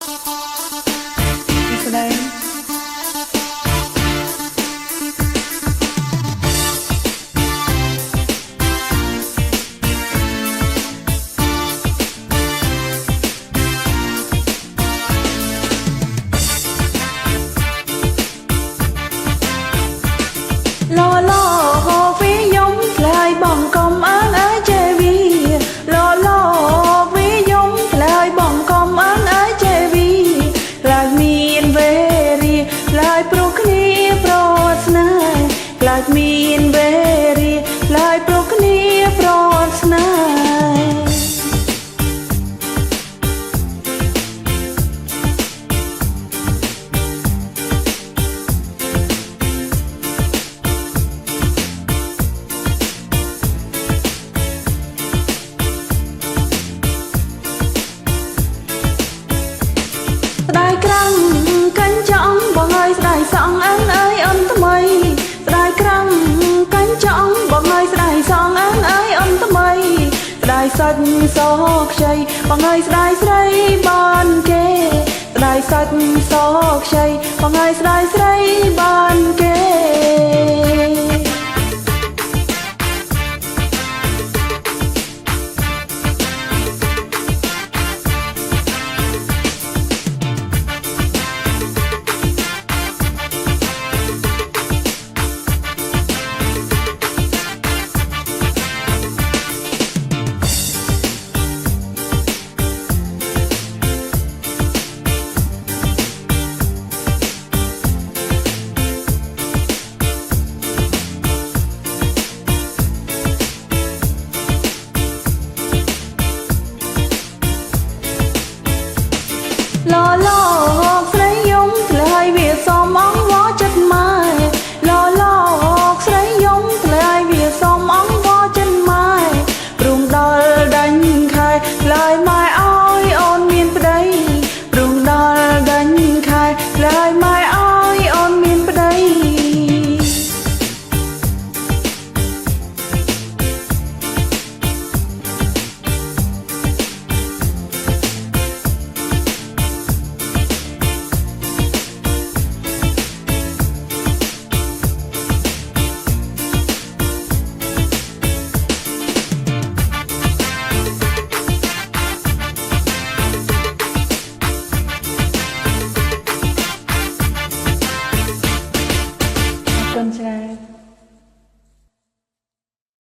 ស្ដីឡឡហូវីយំខ្លាយបងកុំអើងអើយចេវីឡឡវីយំខ្លាយបងកុំអើងអើយចេវីខ្លាចមានវេរីខ្លាចព្រោះគ្នាប្រស្នេហ៍ខ្លាចមានវេរីខ្លាចព្រោះគ្នាប្រស្នេហ៍ស្ដាយក្រាំងកាញ់ចង់បងអើយស្ដាយសងអើងអើយអូនថ្មីស្ដាយក្រាំងកាញ់ចង់បងអើយស្ដាយសងអើងអើយអូនថ្មីស្ដាយសាច់សខ្ចីបងអើយស្ដាយស្រីបានគេស្ដាយសាច់សខ្ចីបងអើយស្ដាយស្រីបានគេ